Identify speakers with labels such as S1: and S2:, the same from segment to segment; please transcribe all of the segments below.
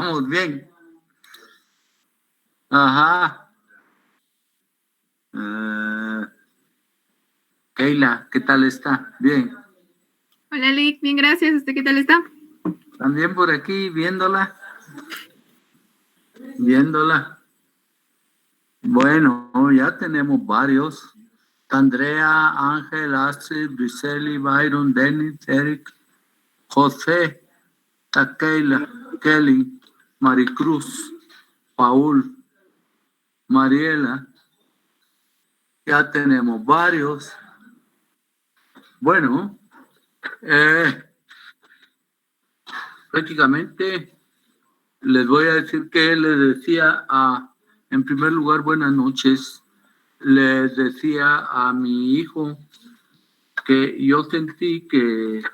S1: Estamos bien. Ajá. Keila, ¿qué tal está? Bien.
S2: Hola, Lick. Bien, gracias. ¿Usted qué tal está?
S1: También por aquí, viéndola. Bueno, ya tenemos varios. Andrea, Ángel, Astrid, Briseli, Byron, Dennis, Eric, José, Takeila, Kelly, Maricruz, Paul, Mariela. Ya tenemos varios. Bueno, prácticamente les voy a decir que les decía en primer lugar, buenas noches. Les decía a mi hijo que yo sentí que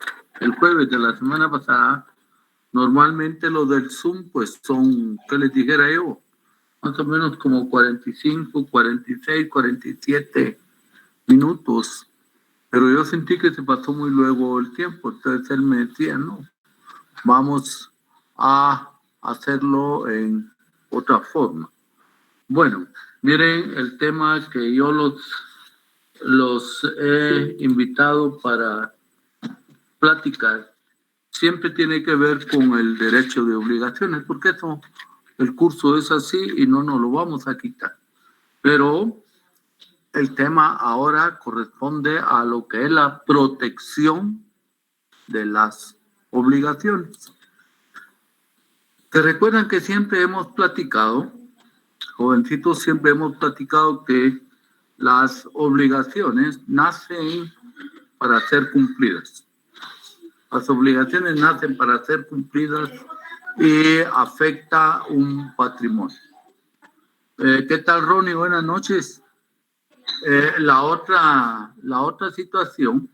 S1: el jueves de la semana pasada, normalmente lo del Zoom, pues son, ¿qué les dijera yo? Más o menos como 45, 46, 47 minutos. Pero yo sentí que se pasó muy luego el tiempo. Entonces él me decía, no, vamos a hacerlo en otra forma. Bueno, miren el tema que yo los he invitado para platicar. Siempre tiene que ver con el derecho de obligaciones, porque eso, el curso es así y no nos lo vamos a quitar. Pero el tema ahora corresponde a lo que es la protección de las obligaciones. ¿Te recuerdan que siempre hemos platicado, jovencitos, siempre hemos platicado que las obligaciones nacen para ser cumplidas? Las obligaciones nacen para ser cumplidas y afecta un patrimonio. ¿Qué tal, Ronnie? Buenas noches. La otra situación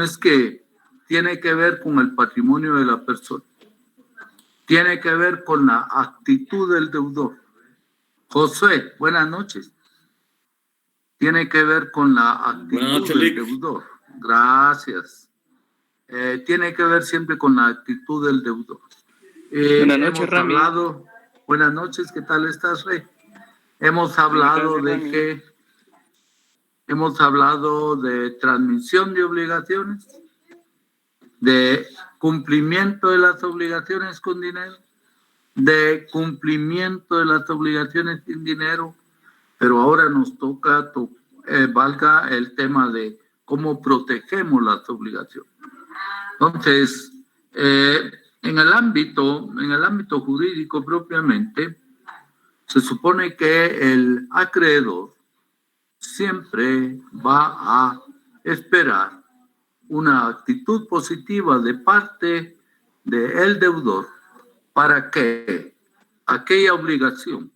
S1: es que tiene que ver con el patrimonio de la persona. Tiene que ver con la actitud del deudor. Josué, buenas noches. Tiene que ver con la actitud del deudor. Gracias. Tiene que ver siempre con la actitud del deudor.
S3: Buenas noches, Rami.
S1: Buenas noches, ¿qué tal estás, Rey? Hemos hablado de transmisión de obligaciones, de cumplimiento de las obligaciones con dinero, de cumplimiento de las obligaciones sin dinero, pero ahora nos toca, valga el tema de cómo protegemos las obligaciones. Entonces, en el ámbito jurídico propiamente, se supone que el acreedor siempre va a esperar una actitud positiva de parte del deudor para que aquella obligación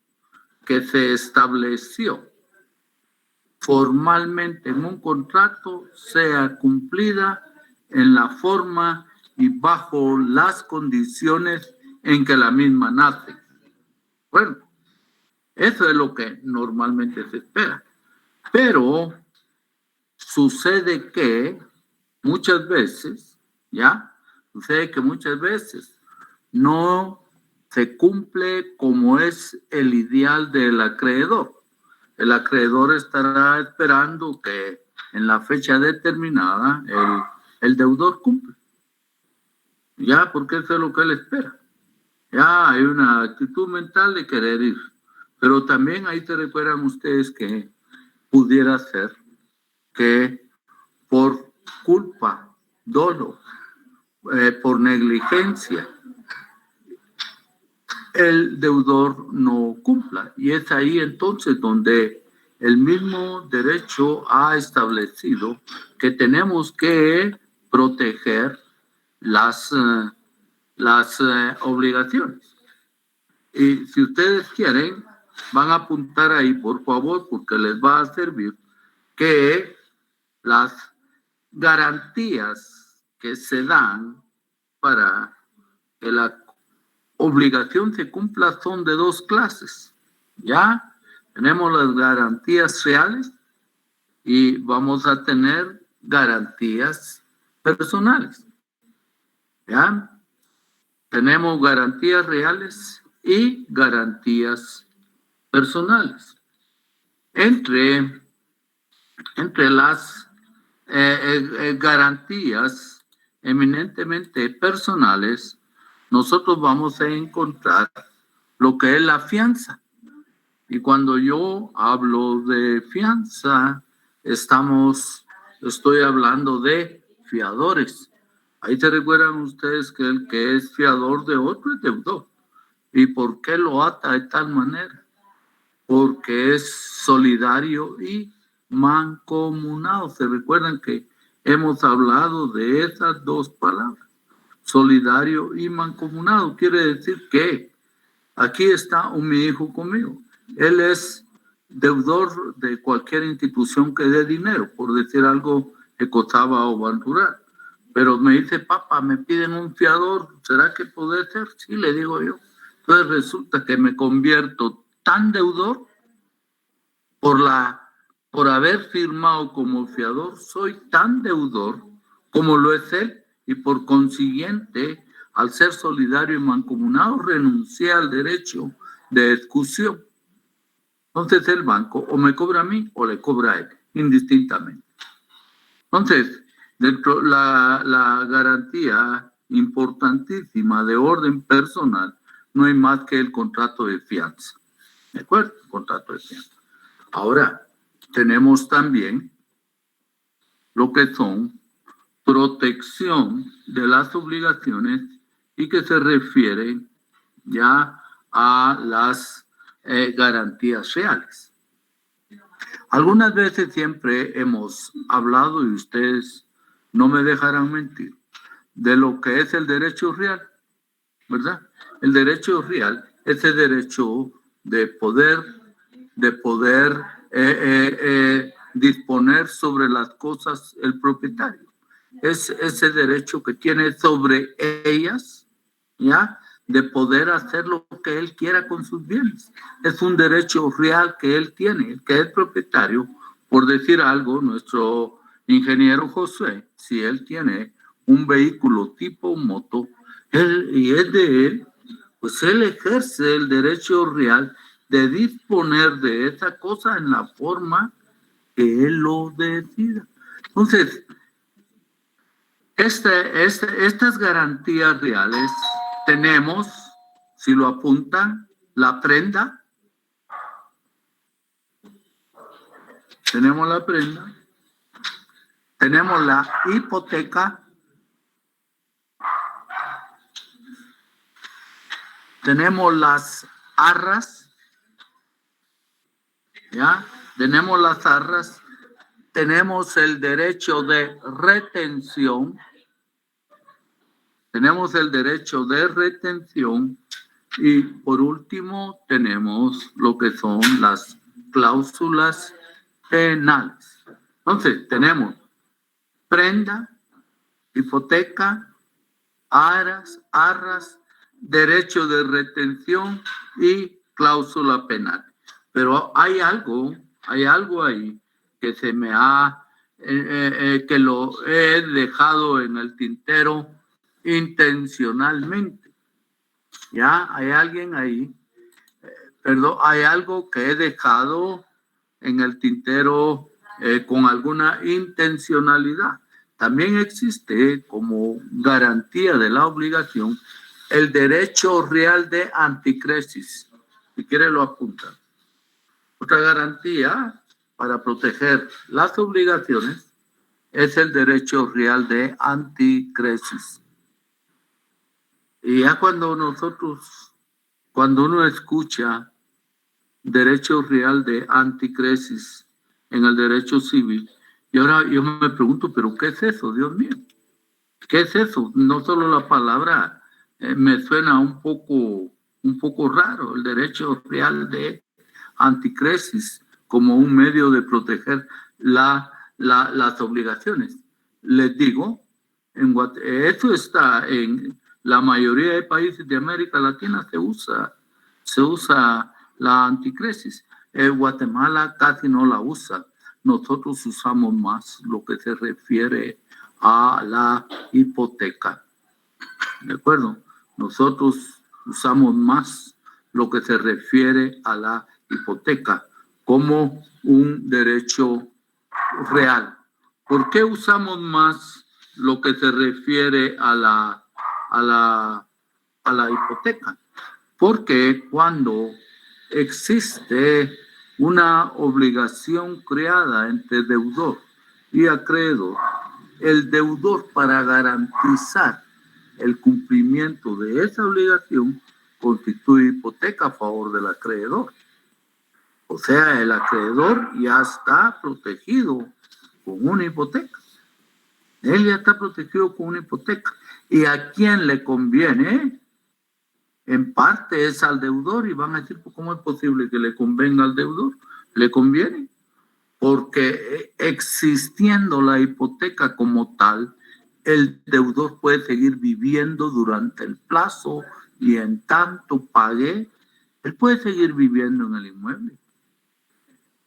S1: que se estableció formalmente en un contrato sea cumplida en la forma y bajo las condiciones en que la misma nace. Bueno, eso es lo que normalmente se espera. Pero sucede que muchas veces no se cumple como es el ideal del acreedor. El acreedor estará esperando que en la fecha determinada el deudor cumple. Ya, porque eso es lo que él espera. Ya hay una actitud mental de querer ir. Pero también ahí se recuerdan ustedes que pudiera ser que por culpa, dolo, por negligencia, el deudor no cumpla. Y es ahí entonces donde el mismo derecho ha establecido que tenemos que proteger las obligaciones. Y si ustedes quieren, van a apuntar ahí, por favor, porque les va a servir, que las garantías que se dan para que la obligación se cumpla son de dos clases. Ya tenemos las garantías reales y vamos a tener garantías personales. ¿Ya? tenemos garantías reales y garantías personales. Entre las garantías eminentemente personales, nosotros vamos a encontrar lo que es la fianza. Y cuando yo hablo de fianza, estoy hablando de fiadores. Ahí se recuerdan ustedes que el que es fiador de otro es deudor. ¿Y por qué lo ata de tal manera? Porque es solidario y mancomunado. Se recuerdan que hemos hablado de esas dos palabras, solidario y mancomunado. Quiere decir que aquí está mi hijo conmigo. Él es deudor de cualquier institución que dé dinero, por decir algo, Ecotaba o Banrural. Pero me dice, papá, me piden un fiador, ¿será que puede ser? Sí, le digo yo. Entonces resulta que me convierto tan deudor por haber firmado como fiador, soy tan deudor como lo es él, y por consiguiente, al ser solidario y mancomunado, renuncié al derecho de excusión. Entonces el banco o me cobra a mí o le cobra a él, indistintamente. Entonces, dentro la garantía importantísima de orden personal no hay más que el contrato de fianza. ¿De acuerdo? Contrato de fianza. Ahora, tenemos también lo que son protección de las obligaciones y que se refieren ya a las garantías reales. Algunas veces siempre hemos hablado, y ustedes no me dejarán mentir, de lo que es el derecho real, ¿verdad? El derecho real es el derecho de poder disponer sobre las cosas el propietario. Es ese derecho que tiene sobre ellas, ¿ya? De poder hacer lo que él quiera con sus bienes. Es un derecho real que él tiene, que es propietario. Por decir algo, nuestro ingeniero José, si él tiene un vehículo tipo moto, y es de él, pues él ejerce el derecho real de disponer de esa cosa en la forma que él lo decida. Entonces, estas garantías reales tenemos, si lo apuntan, la prenda. Tenemos la prenda. Tenemos la hipoteca. Tenemos las arras. ¿Ya? Tenemos las arras. Tenemos el derecho de retención. Tenemos el derecho de retención. Y por último, tenemos lo que son las cláusulas penales. Entonces, tenemos prenda, hipoteca, arras, derecho de retención y cláusula penal. Pero hay algo ahí que se me ha, que lo he dejado en el tintero intencionalmente. Ya hay alguien ahí, hay algo que he dejado en el tintero con alguna intencionalidad. También existe como garantía de la obligación el derecho real de anticresis. Si quiere lo apunta. Otra garantía para proteger las obligaciones es el derecho real de anticresis. Y ya cuando uno escucha derecho real de anticresis en el derecho civil, y ahora yo me pregunto, ¿pero qué es eso, Dios mío? ¿Qué es eso? No solo la palabra me suena un poco raro, el derecho real de anticresis como un medio de proteger las obligaciones. Les digo, esto está en la mayoría de países de América Latina, se usa la anticresis. Guatemala casi no la usa. Nosotros usamos más lo que se refiere a la hipoteca. ¿De acuerdo? nosotros usamos más lo que se refiere a la hipoteca como un derecho real. ¿Por qué usamos más lo que se refiere a la hipoteca? Porque cuando existe una obligación creada entre deudor y acreedor, el deudor, para garantizar el cumplimiento de esa obligación, constituye hipoteca a favor del acreedor. O sea, el acreedor ya está protegido con una hipoteca. Él ya está protegido con una hipoteca. ¿Y a quién le conviene? En parte es al deudor, y van a decir, ¿cómo es posible que le convenga al deudor? Le conviene, porque existiendo la hipoteca como tal, el deudor puede seguir viviendo durante el plazo y en tanto pague, él puede seguir viviendo en el inmueble.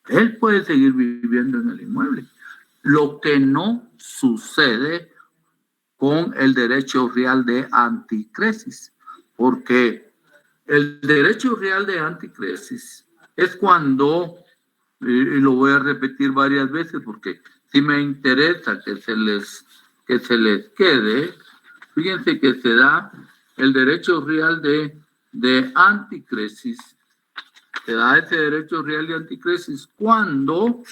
S1: Él puede seguir viviendo en el inmueble. Lo que no sucede con el derecho real de anticresis, porque el derecho real de anticresis es cuando, y lo voy a repetir varias veces porque sí me interesa que se les quede, fíjense que se da el derecho real de anticresis, se da ese derecho real de anticresis cuando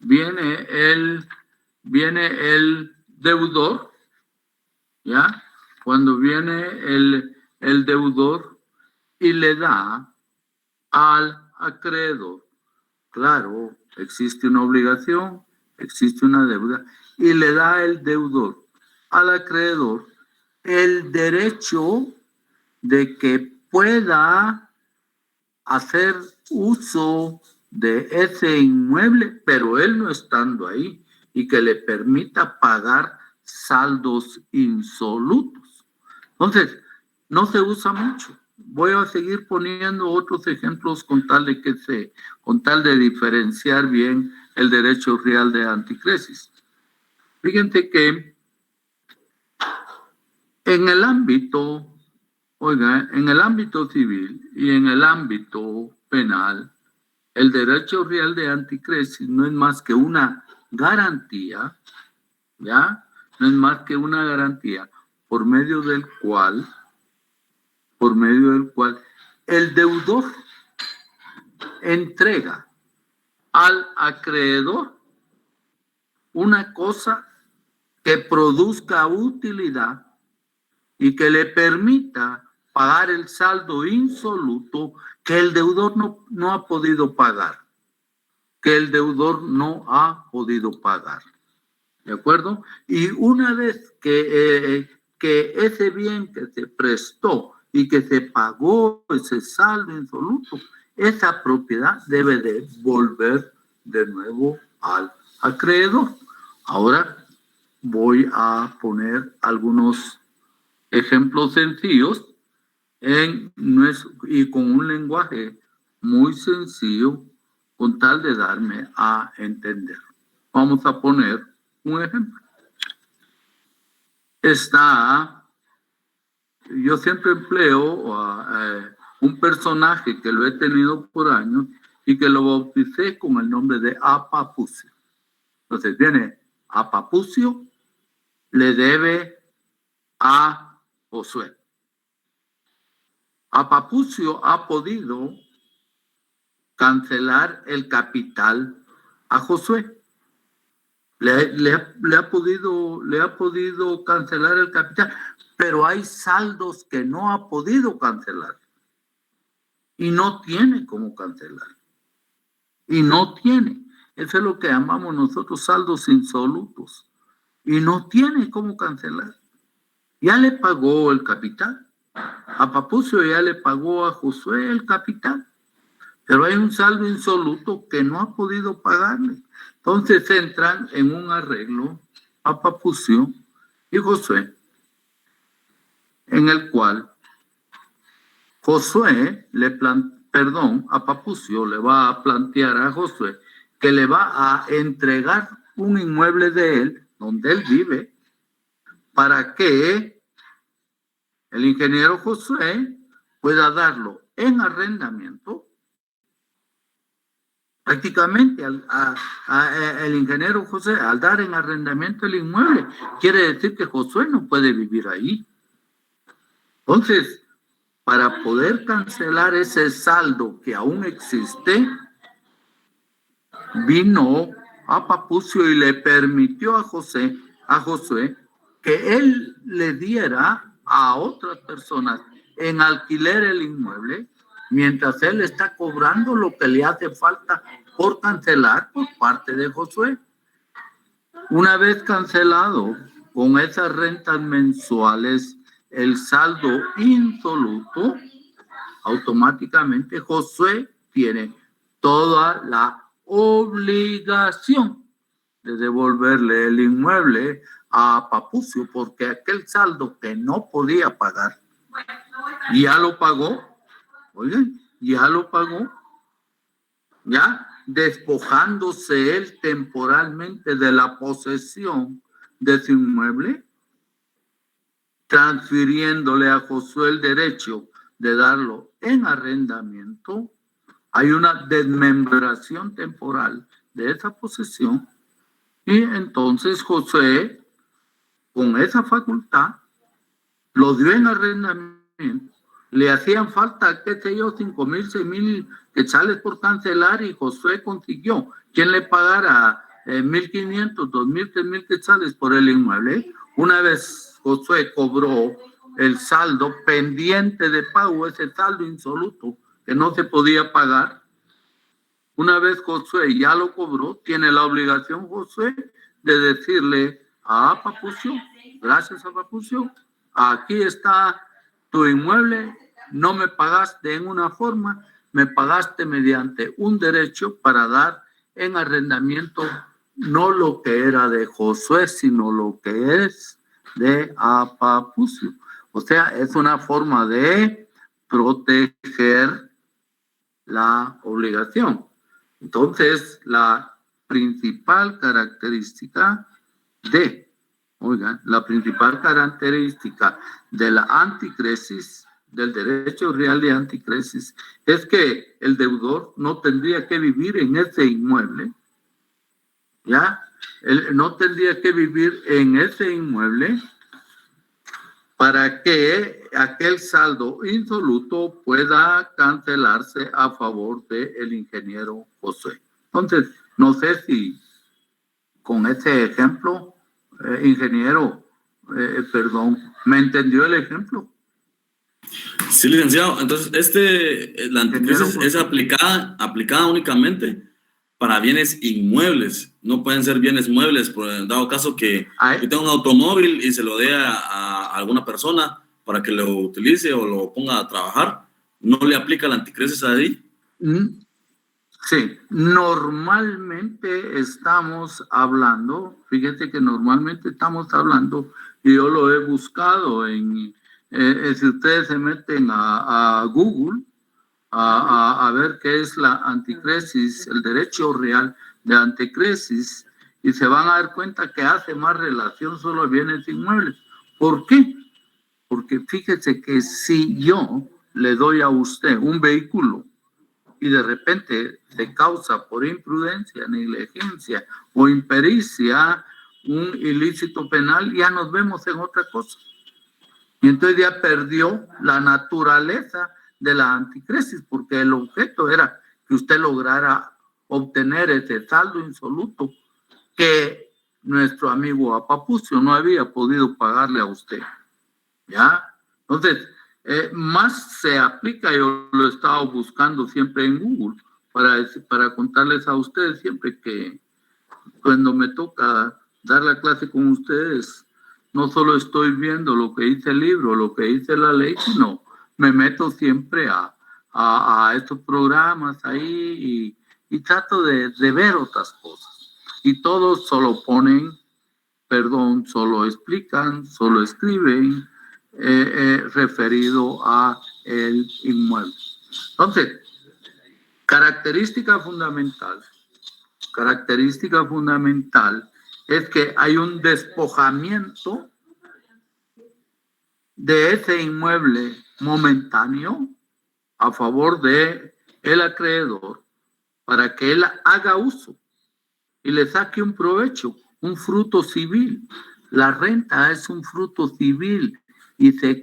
S1: viene el deudor, ¿ya? Cuando viene el deudor y le da al acreedor. Claro, existe una obligación, existe una deuda, y le da el deudor al acreedor el derecho de que pueda hacer uso de ese inmueble, pero él no estando ahí, y que le permita pagar saldos insolutos. Entonces, no se usa mucho. Voy a seguir poniendo otros ejemplos con tal de diferenciar bien el derecho real de anticresis. Fíjense que en el ámbito civil y en el ámbito penal, el derecho real de anticresis no es más que una garantía, ¿ya? No es más que una garantía por medio del cual el deudor entrega al acreedor una cosa que produzca utilidad y que le permita pagar el saldo insoluto que el deudor no ha podido pagar. ¿De acuerdo? Y una vez que ese bien que se prestó y que se pagó ese saldo insoluto, esa propiedad debe de volver de nuevo al acreedor. Ahora voy a poner algunos ejemplos sencillos y con un lenguaje muy sencillo, con tal de darme a entender. Vamos a poner un ejemplo. Yo siempre empleo un personaje que lo he tenido por años y que lo bauticé con el nombre de Apapucio. Entonces viene Apapucio, le debe a Josué. Apapucio ha podido cancelar el capital a Josué. Le ha podido cancelar el capital, pero hay saldos que no ha podido cancelar y no tiene cómo cancelar. Eso es lo que llamamos nosotros saldos insolutos, y no tiene cómo cancelar. Ya le pagó el capital. Apapucio ya le pagó a Josué el capital, pero hay un saldo insoluto que no ha podido pagarle. Entonces entran en un arreglo Apapucio y Josué, en el cual Apapucio le va a plantear a Josué que le va a entregar un inmueble de él, donde él vive, para que el ingeniero Josué pueda darlo en arrendamiento. Prácticamente el ingeniero José, al dar en arrendamiento el inmueble, quiere decir que Josué no puede vivir ahí. Entonces, para poder cancelar ese saldo que aún existe, vino a Papucio y le permitió a Josué que él le diera a otras personas en alquiler el inmueble, mientras él está cobrando lo que le hace falta por cancelar por parte de Josué. Una vez cancelado con esas rentas mensuales el saldo insoluto, automáticamente Josué tiene toda la obligación de devolverle el inmueble a Papucio, porque aquel saldo que no podía pagar ya lo pagó. Oigan, ya lo pagó, ya despojándose él temporalmente de la posesión de su inmueble, transfiriéndole a Josué el derecho de darlo en arrendamiento. Hay una desmembración temporal de esa posesión y entonces Josué, con esa facultad, lo dio en arrendamiento. Le hacían falta, qué sé yo, 5,000, 6,000 quetzales por cancelar y Josué consiguió quien le pagara 1,500, 2,000, 3,000 quetzales por el inmueble. Una vez Josué cobró el saldo pendiente de pago, ese saldo insoluto que no se podía pagar. Una vez Josué ya lo cobró, tiene la obligación Josué de decirle a Papucio, gracias a Papucio, aquí está tu inmueble, no me pagaste en una forma, me pagaste mediante un derecho para dar en arrendamiento no lo que era de Josué, sino lo que es de Papucio. O sea, es una forma de proteger la obligación. Entonces, la principal característica de la anticresis, del derecho real de anticresis, es que el deudor no tendría que vivir en ese inmueble, ¿ya? Él no tendría que vivir en ese inmueble para que aquel saldo insoluto pueda cancelarse a favor del ingeniero Josué. Entonces, no sé si con ese ejemplo, ingeniero, ¿me entendió el ejemplo?
S4: Sí, licenciado. Entonces, la anticresis es aplicada únicamente para bienes inmuebles. No pueden ser bienes muebles, por dado caso que yo tenga un automóvil y se lo dé a alguna persona para que lo utilice o lo ponga a trabajar. ¿No le aplica la anticresis ahí?
S1: Sí, normalmente estamos hablando, fíjate que normalmente estamos hablando, y yo lo he buscado si ustedes se meten a Google a ver qué es la anticresis, el derecho real de anticresis, y se van a dar cuenta que hace más relación solo a bienes inmuebles. ¿Por qué? Porque fíjese que si yo le doy a usted un vehículo y de repente se causa por imprudencia, negligencia o impericia un ilícito penal, ya nos vemos en otra cosa. Y entonces ya perdió la naturaleza de la anticresis, porque el objeto era que usted lograra obtener ese saldo insoluto que nuestro amigo Papucio no había podido pagarle a usted. ¿Ya? Entonces, más se aplica, yo lo he estado buscando siempre en Google para contarles a ustedes siempre que cuando me toca dar la clase con ustedes, no solo estoy viendo lo que dice el libro, lo que dice la ley, sino me meto siempre a estos programas ahí y trato de ver otras cosas. Y todos solo solo explican, solo escriben, referido a el inmueble. Entonces, característica fundamental es que hay un despojamiento de ese inmueble momentáneo a favor de el acreedor para que él haga uso y le saque un provecho, un fruto civil. La renta es un fruto civil y se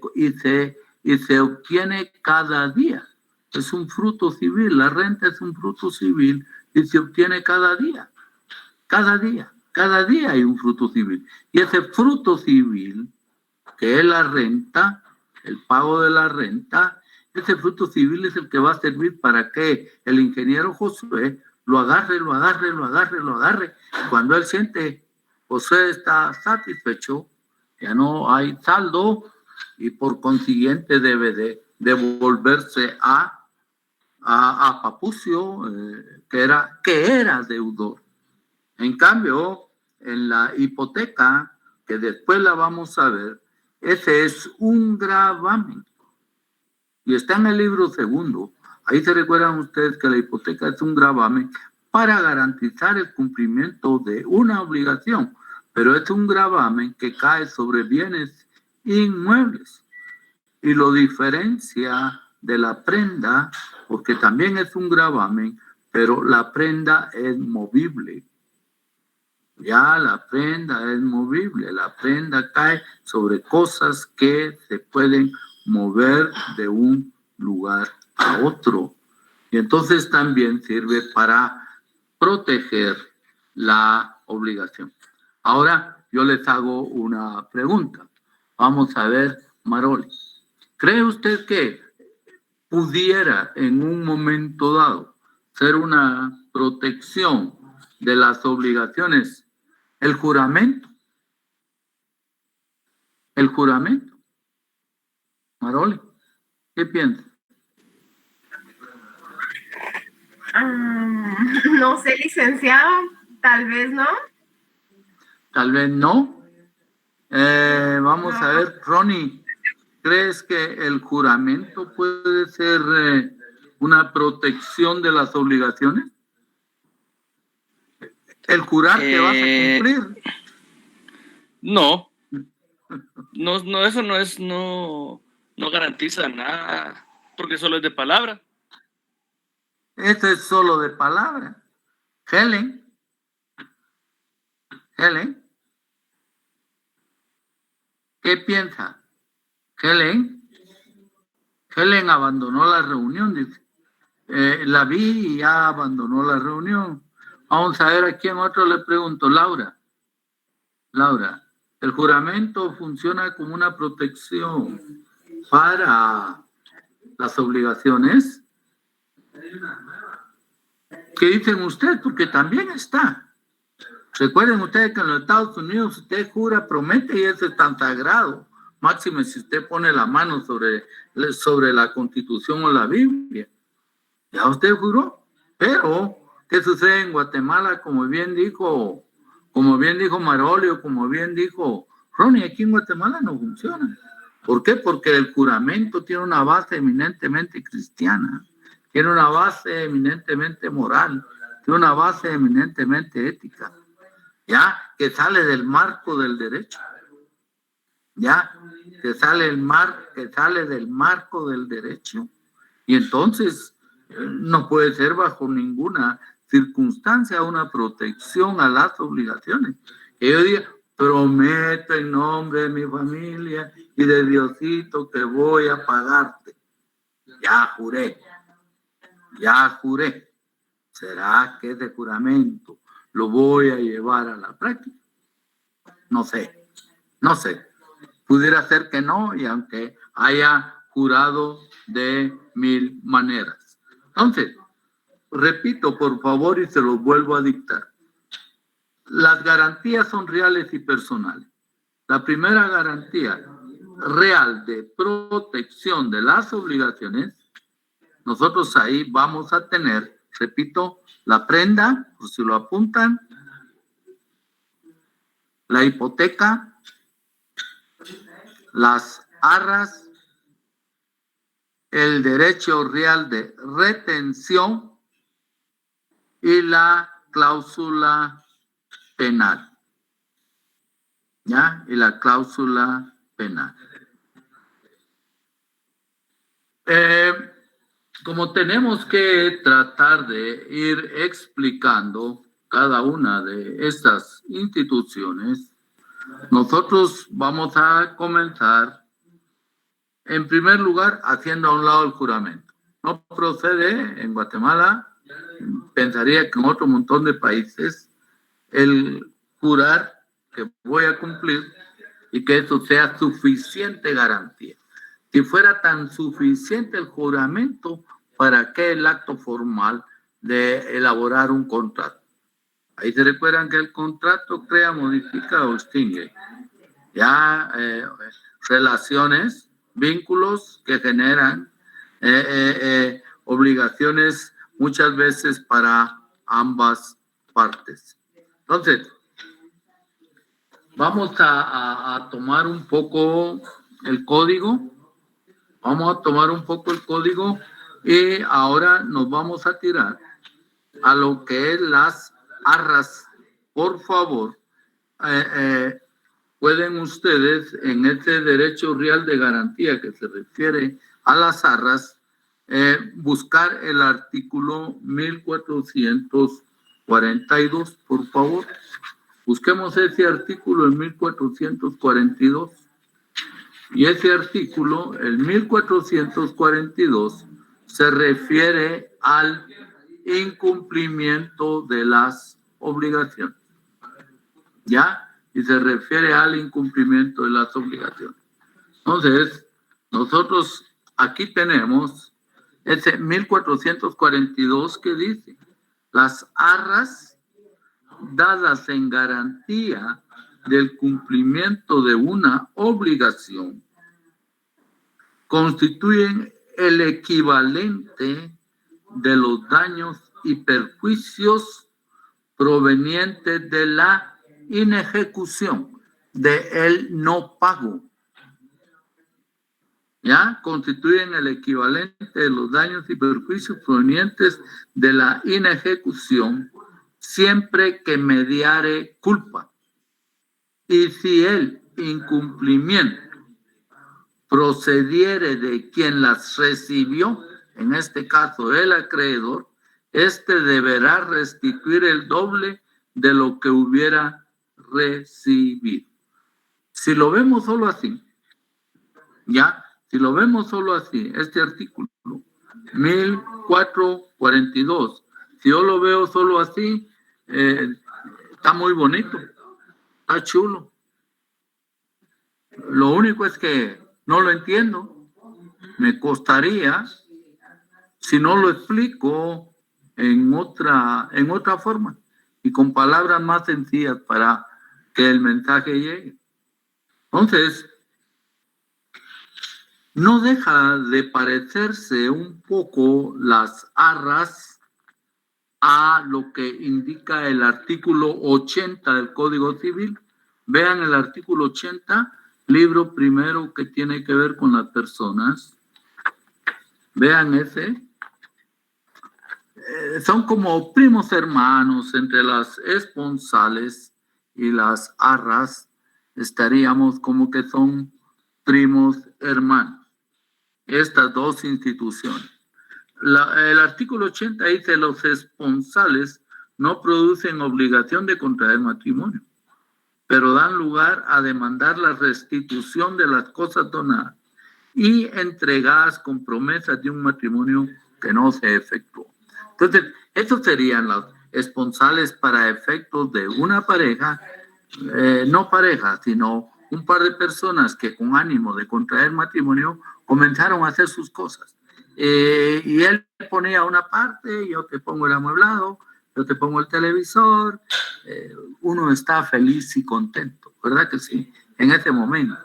S1: obtiene cada día. Es un fruto civil, la renta es un fruto civil y se obtiene cada día. Cada día hay un fruto civil. Y ese fruto civil, que es la renta, el pago de la renta, ese fruto civil es el que va a servir para que el ingeniero Josué lo agarre. Cuando él siente, Josué está satisfecho, ya no hay saldo y por consiguiente debe de devolverse a Papucio, que era deudor. En cambio, en la hipoteca, que después la vamos a ver, ese es un gravamen. Y está en el libro segundo. Ahí se recuerdan ustedes que la hipoteca es un gravamen para garantizar el cumplimiento de una obligación, pero es un gravamen que cae sobre bienes inmuebles y lo diferencia de la prenda, porque también es un gravamen, pero la prenda es movible. Ya la prenda es movible, la prenda cae sobre cosas que se pueden mover de un lugar a otro. Y entonces también sirve para proteger la obligación. Ahora yo les hago una pregunta. Vamos a ver, Maroli. ¿Cree usted que pudiera en un momento dado ser una protección de las obligaciones el juramento? El juramento. Maroli, ¿qué piensa?
S5: No sé, licenciado, tal vez no.
S1: Tal vez no. Vamos a ver, Ronnie, ¿crees que el juramento puede ser una protección de las obligaciones? El jurar que vas a cumplir.
S3: No, eso no garantiza nada, porque solo es de palabra.
S1: Esto es solo de palabra. Helen, ¿qué piensa? Helen abandonó la reunión, dice. La vi y ya abandonó la reunión. Vamos a ver a quién otro le pregunto. Laura, el juramento funciona como una protección para las obligaciones. ¿Qué dicen ustedes? Porque también está. Recuerden ustedes que en los Estados Unidos usted jura, promete y eso es tan sagrado. Máxime si usted pone la mano sobre la Constitución o la Biblia. Ya usted juró. Pero, ¿qué sucede en Guatemala? Como bien dijo Marolio, como bien dijo Ronnie, aquí en Guatemala no funciona. ¿Por qué? Porque el juramento tiene una base eminentemente cristiana, tiene una base eminentemente moral, tiene una base eminentemente ética, ya, que sale del marco del derecho, ya, que sale del marco del derecho, y entonces no puede ser bajo ninguna circunstancia una protección a las obligaciones. Que yo diga, prometo en nombre de mi familia y de Diosito que voy a pagarte. Ya juré. ¿Será que ese juramento lo voy a llevar a la práctica? No sé. Pudiera ser que no, y aunque haya jurado de 1000 maneras. Entonces, repito, por favor, y se los vuelvo a dictar. Las garantías son reales y personales. La primera garantía real de protección de las obligaciones, nosotros ahí vamos a tener, repito, la prenda, por si lo apuntan, la hipoteca, las arras, el derecho real de retención y la cláusula penal. ¿Ya? Y la cláusula penal. como tenemos que tratar de ir explicando cada una de estas instituciones, nosotros vamos a comenzar, en primer lugar, haciendo a un lado el juramento. No procede en Guatemala, pensaría que en otro montón de países, el jurar que voy a cumplir y que eso sea suficiente garantía. Si fuera tan suficiente el juramento, ¿para qué el acto formal de elaborar un contrato? Ahí se recuerdan que el contrato crea, modifica o extingue. Ya relaciones, vínculos que generan obligaciones muchas veces para ambas partes. Entonces, vamos a tomar un poco el código. Vamos a tomar un poco el código y ahora nos vamos a tirar a lo que es las arras. Por favor, pueden ustedes en este derecho real de garantía que se refiere a las arras, buscar el artículo 1442, por favor. Busquemos ese artículo en 1442. Y ese artículo, el 1442, se refiere al incumplimiento de las obligaciones. ¿Ya? Y se refiere al incumplimiento de las obligaciones. Entonces, nosotros aquí tenemos ese 1442 que dice: las arras dadas en garantía del cumplimiento de una obligación constituyen el equivalente de los daños y perjuicios provenientes de la inejecución, de el no pago. ¿Ya? Constituyen el equivalente de los daños y perjuicios provenientes de la inejecución siempre que mediare culpa. Y si el incumplimiento procediere de quien las recibió, en este caso el acreedor, este deberá restituir el doble de lo que hubiera recibido. Si lo vemos solo así, ya, si lo vemos solo así, este artículo 1442, si yo lo veo solo así, está muy bonito, está chulo. Lo único es que no lo entiendo. Me costaría si no lo explico en otra forma y con palabras más sencillas para que el mensaje llegue. Entonces, no deja de parecerse un poco las arras a lo que indica el artículo 80 del Código Civil. Vean el artículo 80, libro primero que tiene que ver con las personas. Vean ese. Son como primos hermanos entre las esponsales y las arras. Estaríamos como que son primos hermanos. Estas dos instituciones. El artículo 80 dice: los esponsales no producen obligación de contraer matrimonio, pero dan lugar a demandar la restitución de las cosas donadas y entregadas con promesas de un matrimonio que no se efectuó. Entonces, estos serían los esponsales para efectos de una pareja, no pareja, sino un par de personas que con ánimo de contraer matrimonio comenzaron a hacer sus cosas. Y él ponía una parte, yo te pongo el amueblado, yo te pongo el televisor, uno está feliz y contento, ¿verdad que sí? En ese momento,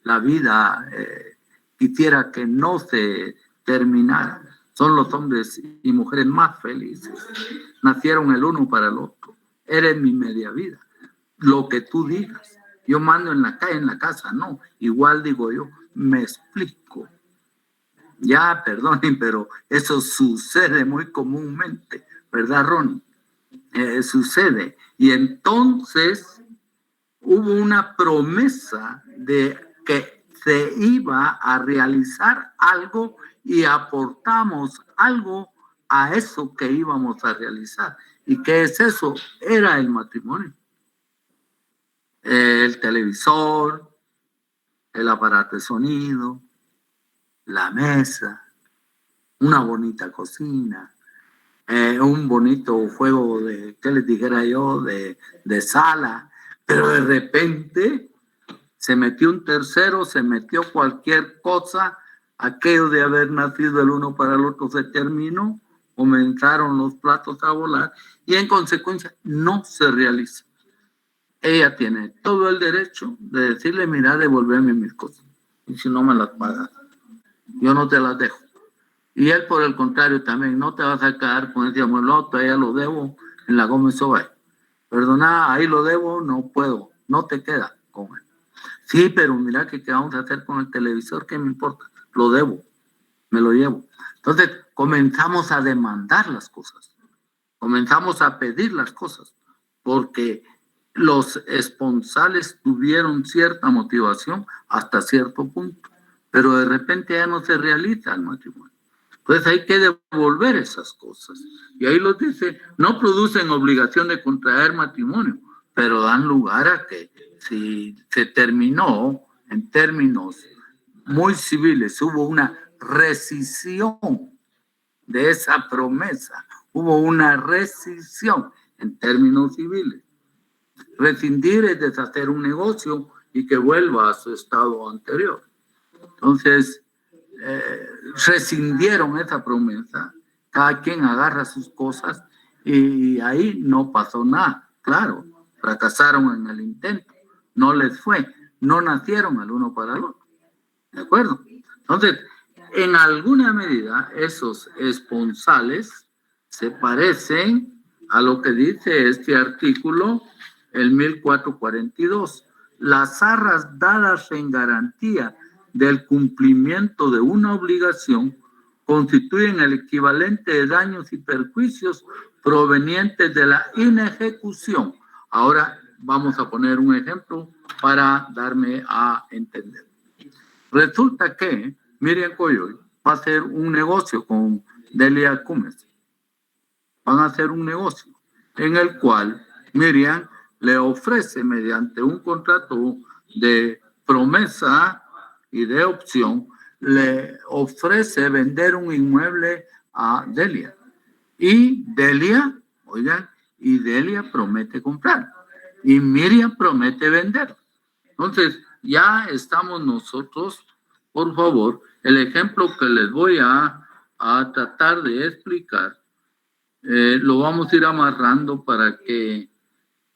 S1: la vida quisiera que no se terminara. Son los hombres y mujeres más felices. Nacieron el uno para el otro. Eres mi media vida. Lo que tú digas. Yo mando en la calle, en la casa, no. Igual digo yo, me explico. Ya, perdonen, pero eso sucede muy comúnmente, ¿verdad, Ronnie? Sucede. Y entonces hubo una promesa de que se iba a realizar algo y aportamos algo a eso que íbamos a realizar. ¿Y qué es eso? Era el matrimonio. El televisor, el aparato de sonido, la mesa, una bonita cocina, un bonito juego de, ¿qué les dijera yo? De sala. Pero de repente se metió un tercero, se metió cualquier cosa, aquello de haber nacido el uno para el otro se terminó, comenzaron los platos a volar y en consecuencia no se realiza. Ella tiene todo el derecho de decirle, mira, devolverme mis cosas. Y si no me las pagas, yo no te las dejo. Y él, por el contrario, también no te vas a quedar con ese amuelo, todavía lo debo en la Gómez Sobay. Perdona, ahí lo debo, no puedo, no te queda con él. Sí, pero mira que qué vamos a hacer con el televisor, ¿qué me importa? Lo debo, me lo llevo. Entonces comenzamos a demandar las cosas, comenzamos a pedir las cosas, porque los esponsales tuvieron cierta motivación hasta cierto punto, pero de repente ya no se realiza el matrimonio. Entonces hay que devolver esas cosas. Y ahí lo dice, no producen obligación de contraer matrimonio, pero dan lugar a que si se terminó en términos muy civiles, hubo una rescisión de esa promesa, hubo una rescisión en términos civiles. Rescindir es deshacer un negocio y que vuelva a su estado anterior. Entonces, rescindieron esa promesa, cada quien agarra sus cosas y ahí no pasó nada. Claro, fracasaron en el intento, no les fue, no nacieron el uno para el otro. ¿De acuerdo? Entonces, en alguna medida, esos esponsales se parecen a lo que dice este artículo, el 1442. Las arras dadas en garantía del cumplimiento de una obligación constituyen el equivalente de daños y perjuicios provenientes de la inejecución. Ahora vamos a poner un ejemplo para darme a entender. Resulta que Miriam Coyoy va a hacer un negocio con Delia Cummins. Van a hacer un negocio en el cual Miriam le ofrece mediante un contrato de promesa y de opción, le ofrece vender un inmueble a Delia. Y Delia, oigan, y Delia promete comprar. Y Miriam promete vender. Entonces, ya estamos nosotros, por favor, el ejemplo que les voy a tratar de explicar, lo vamos a ir amarrando para que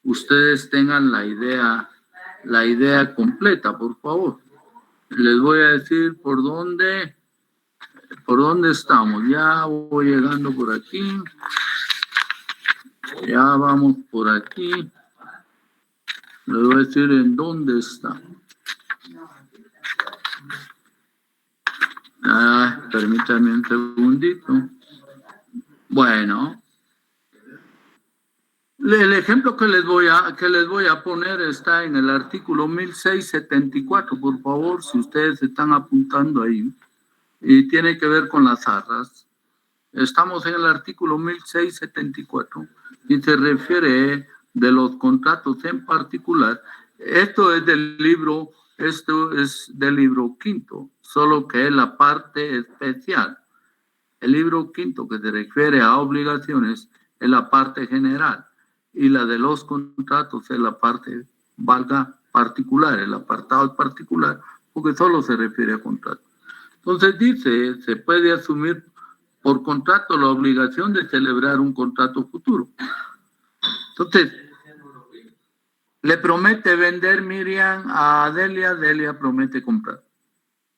S1: ustedes tengan la idea completa, por favor. Les voy a decir por dónde estamos. Ya voy llegando por aquí. Ya vamos por aquí. Les voy a decir en dónde está. Permítanme un segundito. Bueno. El ejemplo que les voy a poner está en el artículo 1674, por favor, si ustedes están apuntando ahí, y tiene que ver con las arras. Estamos en el artículo 1674 y se refiere de los contratos en particular. Esto es del libro quinto, solo que es la parte especial. El libro quinto que se refiere a obligaciones es la parte general. Y la de los contratos es la parte, valga, particular, el apartado particular, porque solo se refiere a contratos. Entonces dice, se puede asumir por contrato la obligación de celebrar un contrato futuro. Entonces, le promete vender Miriam a Delia, Delia promete comprar,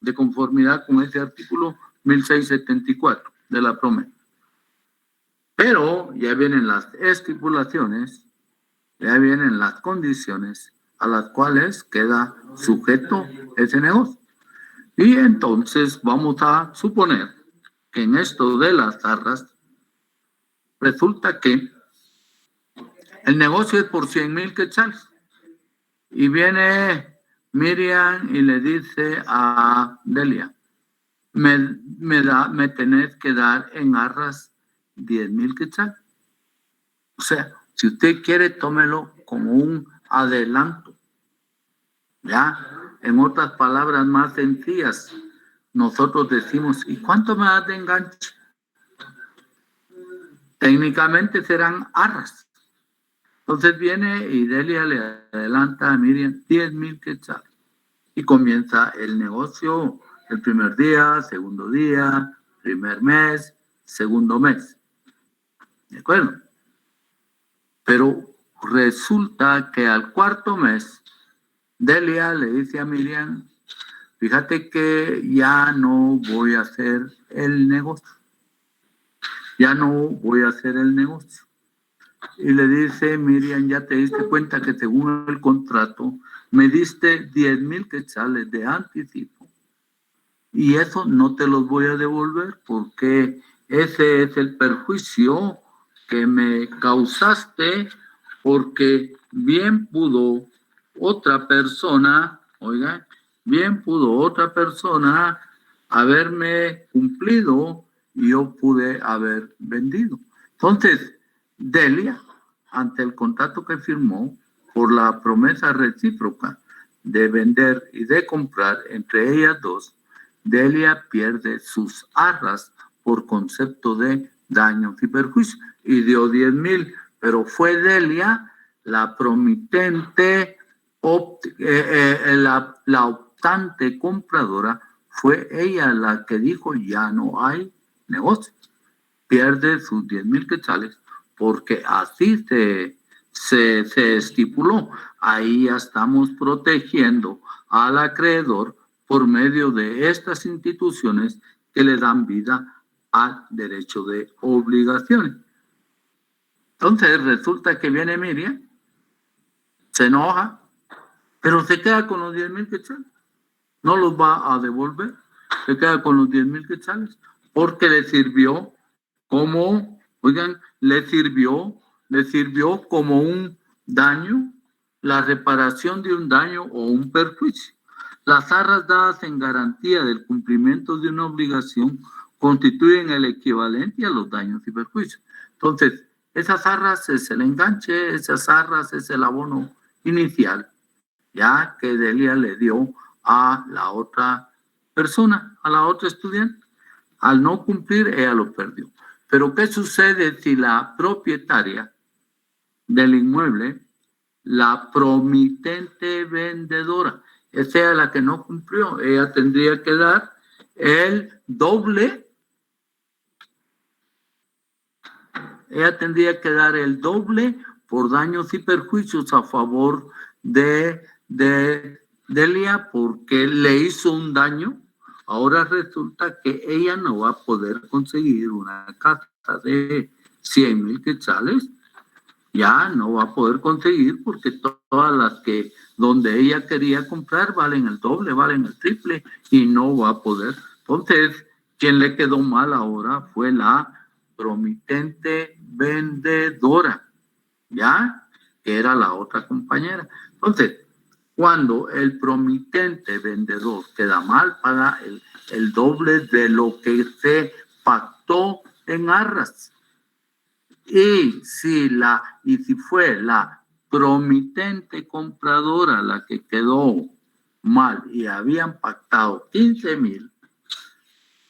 S1: de conformidad con ese artículo 1674 de la promesa. Pero ya vienen las estipulaciones, ya vienen las condiciones a las cuales queda sujeto ese negocio. Y entonces vamos a suponer que en esto de las arras resulta que el negocio es por 100,000 quetzales. Y viene Miriam y le dice a Delia, me tenés que dar en arras 10,000 quetzales. O sea, si usted quiere, tómelo como un adelanto. ¿Ya? En otras palabras más sencillas, nosotros decimos, ¿y cuánto me das de enganche? Técnicamente serán arras. Entonces viene y Delia le adelanta a Miriam 10,000 quetzales. Y comienza el negocio el primer día, segundo día, primer mes, segundo mes. ¿De acuerdo? Pero resulta que al cuarto mes, Delia le dice a Miriam, fíjate que ya no voy a hacer el negocio. Ya no voy a hacer el negocio. Y le dice, Miriam, ya te diste cuenta que según el contrato me diste 10,000 quetzales de anticipo. Y eso no te los voy a devolver porque ese es el perjuicio que me causaste, porque bien pudo otra persona, oiga, bien pudo otra persona haberme cumplido y yo pude haber vendido. Entonces, Delia, ante el contrato que firmó por la promesa recíproca de vender y de comprar entre ellas dos, Delia pierde sus arras por concepto de daños y perjuicios y dio 10,000, pero fue Delia la promitente, la optante compradora, fue ella la que dijo ya no hay negocio, pierde sus 10,000 quetzales porque así se estipuló. Ahí ya estamos protegiendo al acreedor por medio de estas instituciones que le dan vida al derecho de obligaciones. Entonces resulta que viene Miriam, se enoja, pero se queda con los 10,000 quetzales. No los va a devolver, se queda con los 10,000 quetzales porque le sirvió como, oigan, le sirvió como un daño, la reparación de un daño o un perjuicio. Las arras dadas en garantía del cumplimiento de una obligación constituyen el equivalente a los daños y perjuicios. Entonces, esas arras es el enganche, esas arras es el abono inicial, ya que Delia le dio a la otra persona, a la otra estudiante. Al no cumplir, ella lo perdió. Pero ¿qué sucede si la propietaria del inmueble, la promitente vendedora, esa es la que no cumplió? Ella tendría que dar el doble. Ella tendría que dar el doble por daños y perjuicios a favor de Delia porque le hizo un daño. Ahora resulta que ella no va a poder conseguir una casa de 100,000 quetzales. Ya no va a poder conseguir porque todas las que donde ella quería comprar valen el doble, valen el triple y no va a poder. Entonces, quien le quedó mal ahora fue la promitente vendedora, ¿ya? Que era la otra compañera. Entonces, cuando el promitente vendedor queda mal, paga el doble de lo que se pactó en arras. Y si fue la promitente compradora la que quedó mal y habían pactado 15,000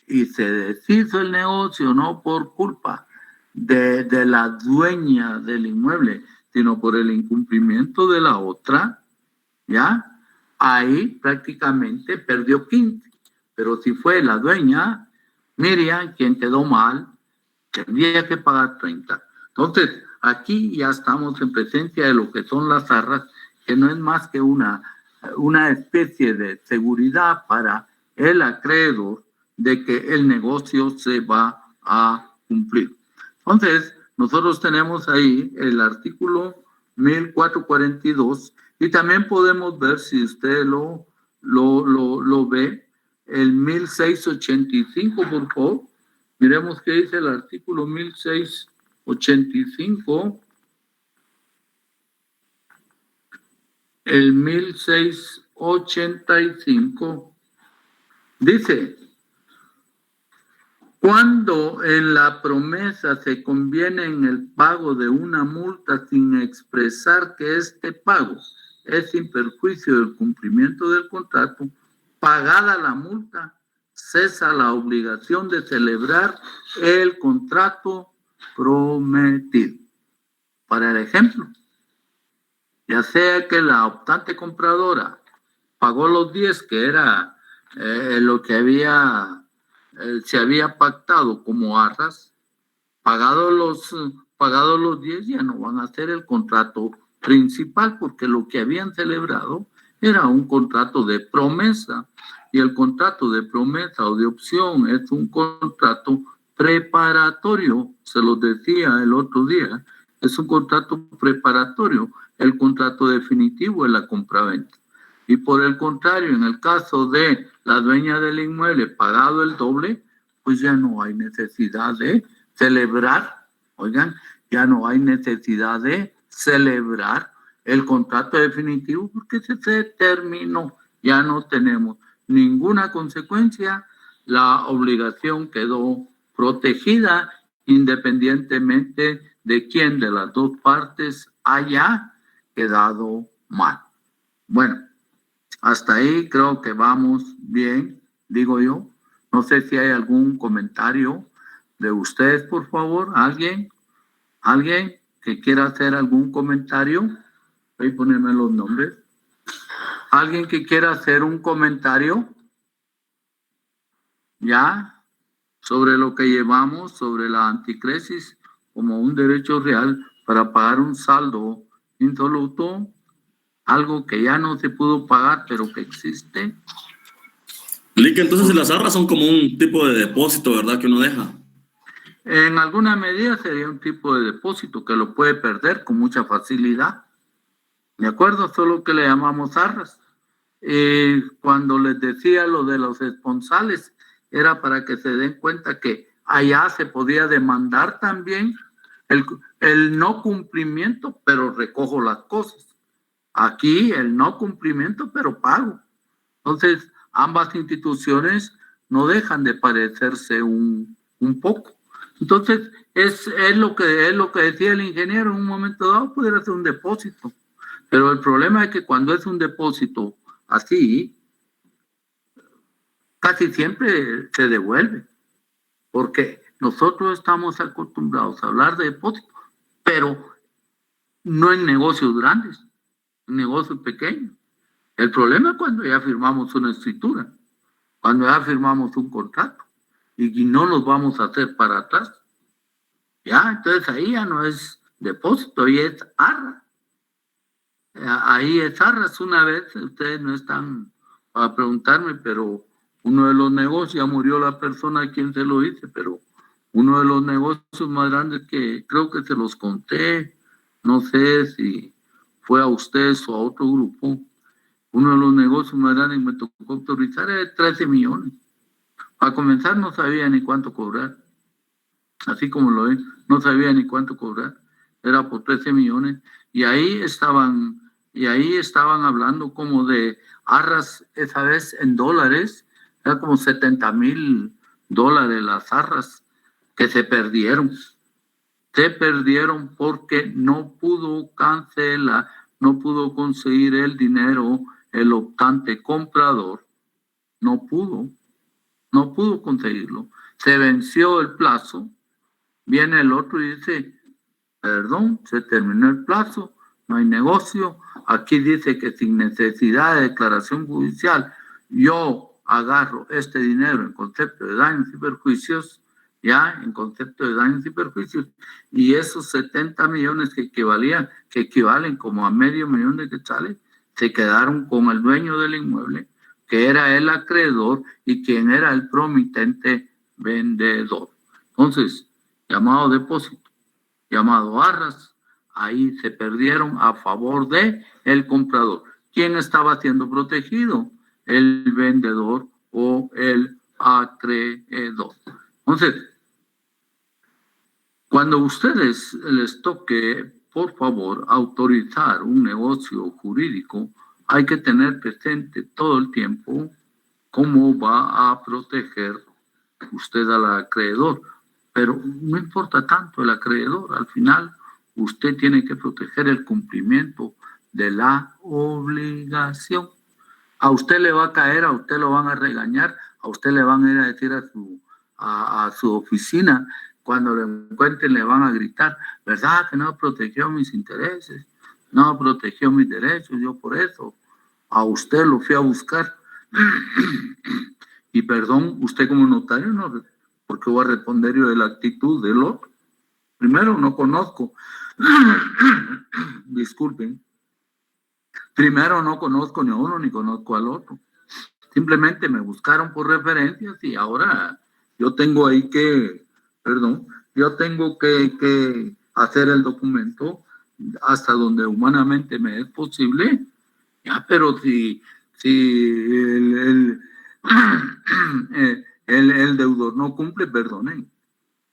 S1: y se deshizo el negocio no por culpa de la dueña del inmueble, sino por el incumplimiento de la otra, ¿ya? Ahí prácticamente perdió 15. Pero si fue la dueña, Miriam, quien quedó mal, tendría que pagar 30. Entonces, aquí ya estamos en presencia de lo que son las arras, que no es más que una especie de seguridad para el acreedor de que el negocio se va a cumplir. Entonces, nosotros tenemos ahí el artículo 1442 y también podemos ver, si usted lo ve, el 1685, por favor. Miremos qué dice el artículo 1685. El 1685 85 dice: cuando en la promesa se conviene en el pago de una multa sin expresar que este pago es sin perjuicio del cumplimiento del contrato, pagada la multa, cesa la obligación de celebrar el contrato prometido. Para el ejemplo, ya sea que la optante compradora pagó los 10, que era lo que se había pactado como arras, pagados los 10, ya no van a hacer el contrato principal, porque lo que habían celebrado era un contrato de promesa, y el contrato de promesa o de opción es un contrato preparatorio. Se los decía el otro día, es un contrato preparatorio. El contrato definitivo es la compraventa. Y por el contrario, en el caso de la dueña del inmueble pagado el doble, pues ya no hay necesidad de celebrar, oigan, ya no hay necesidad de celebrar el contrato definitivo, porque se terminó, ya no tenemos ninguna consecuencia, la obligación quedó protegida independientemente de quién de las dos partes haya quedado mal. Bueno, hasta ahí creo que vamos bien, digo yo. No sé si hay algún comentario de ustedes, por favor. ¿Alguien que quiera hacer algún comentario? Voy a ponerme los nombres. ¿Alguien que quiera hacer un comentario? ¿Ya? Sobre lo que llevamos, sobre la anticresis como un derecho real para pagar un saldo insoluto, algo que ya no se pudo pagar, pero que existe.
S4: Lick, entonces las arras son como un tipo de depósito, ¿verdad? Que uno deja.
S1: En alguna medida sería un tipo de depósito que lo puede perder con mucha facilidad. ¿De acuerdo? Solo que le llamamos arras. Cuando les decía lo de los esponsales, era para que se den cuenta que allá se podía demandar también el no cumplimiento, pero recojo las cosas. Aquí el no cumplimiento, pero pago. Entonces, ambas instituciones no dejan de parecerse un poco. Entonces, es lo que decía el ingeniero en un momento dado, pudiera ser un depósito. Pero el problema es que cuando es un depósito así, casi siempre se devuelve. Porque nosotros estamos acostumbrados a hablar de depósito, pero no en negocios grandes, en negocios pequeños. El problema es cuando ya firmamos una escritura, cuando ya firmamos un contrato y no nos vamos a hacer para atrás. Ya, entonces ahí ya no es depósito, ahí es arra. Ahí es arras. Una vez, ustedes no están a preguntarme, pero uno de los negocios, ya murió la persona a quien se lo hice, pero uno de los negocios más grandes que creo que se los conté, no sé si fue a ustedes o a otro grupo, uno de los negocios más grandes que me tocó autorizar era de 13 millones. Para comenzar no sabía ni cuánto cobrar. Así como lo es, no sabía ni cuánto cobrar. Era por 13 millones. Y ahí estaban hablando como de arras, esa vez en dólares, era como $70,000 las arras que se perdieron. Se perdieron porque no pudo cancelar, no pudo conseguir el dinero el optante comprador. No pudo conseguirlo. Se venció el plazo. Viene el otro y dice, perdón, se terminó el plazo, no hay negocio. Aquí dice que sin necesidad de declaración judicial, yo agarro este dinero en concepto de daños y perjuicios, ya, en concepto de daños y perjuicios, y esos 70 millones que equivalen como a $500,000 de quetzales, se quedaron con el dueño del inmueble, que era el acreedor y quien era el promitente vendedor. Entonces, llamado depósito, llamado arras, ahí se perdieron a favor de el comprador. ¿Quién estaba siendo protegido? El vendedor o el acreedor. Entonces, cuando a ustedes les toque, por favor, autorizar un negocio jurídico, hay que tener presente todo el tiempo cómo va a proteger usted al acreedor. Pero no importa tanto el acreedor, al final usted tiene que proteger el cumplimiento de la obligación. A usted le va a caer, a usted lo van a regañar, a usted le van a ir a decir a su oficina, cuando lo encuentren le van a gritar, ¿verdad que no protegió mis intereses? No protegió mis derechos, yo por eso a usted lo fui a buscar. Y perdón, usted como notario, no, porque voy a responder yo de la actitud del otro. Primero, no conozco. Disculpen. Primero, no conozco ni a uno ni conozco al otro. Simplemente me buscaron por referencias y ahora yo tengo ahí que, yo tengo que hacer el documento hasta donde humanamente me es posible. Ya, pero si el deudor no cumple, perdonen,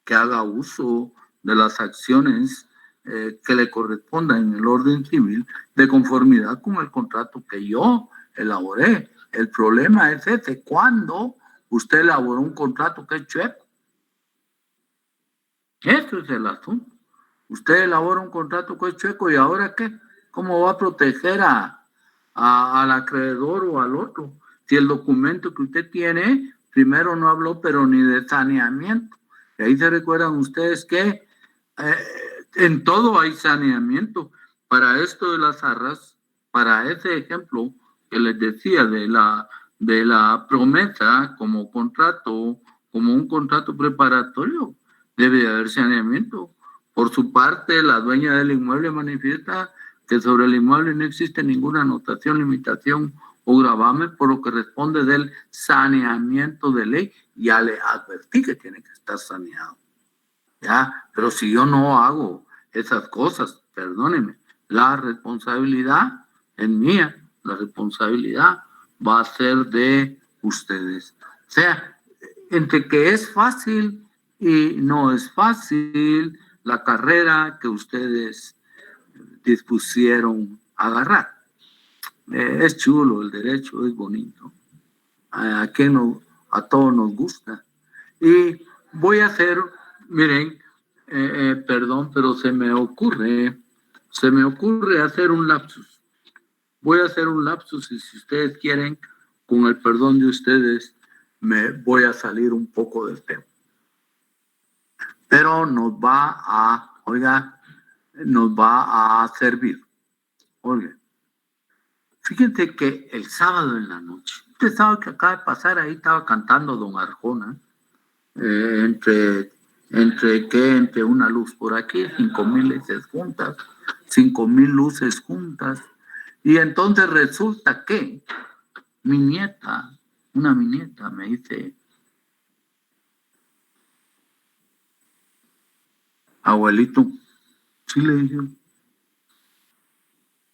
S1: que haga uso de las acciones que le correspondan en el orden civil de conformidad con el contrato que yo elaboré. El problema es ese, cuando usted elaboró un contrato que es chueco. Eso es el asunto. Usted elabora un contrato que es chueco y ahora ¿qué? ¿Cómo va a proteger al acreedor o al otro? Si el documento que usted tiene, primero no habló, pero ni de saneamiento. Y ahí se recuerdan ustedes que en todo hay saneamiento. Para esto de las arras, para ese ejemplo que les decía de la promesa como contrato, como un contrato preparatorio, debe de haber saneamiento. Por su parte, la dueña del inmueble manifiesta que sobre el inmueble no existe ninguna anotación, limitación o gravamen, por lo que responde del saneamiento de ley. Ya le advertí que tiene que estar saneado. Ya, pero si yo no hago esas cosas, perdónenme, la responsabilidad es mía, la responsabilidad va a ser de ustedes. O sea, entre que es fácil y no es fácil la carrera que ustedes dispusieron a agarrar. Es chulo el derecho, es bonito. A todos nos gusta. Y voy a hacer, miren, perdón, pero se me ocurre hacer un lapsus. Voy a hacer un lapsus y si ustedes quieren, con el perdón de ustedes, me voy a salir un poco del tema. Pero nos va a servir. Oigan, fíjense que el sábado en la noche, usted sabe que acaba de pasar, ahí estaba cantando don Arjona, entre una luz por aquí, 5,000 luces juntas, 5,000 luces juntas, y entonces resulta que mi nieta me dice, abuelito, sí le dije,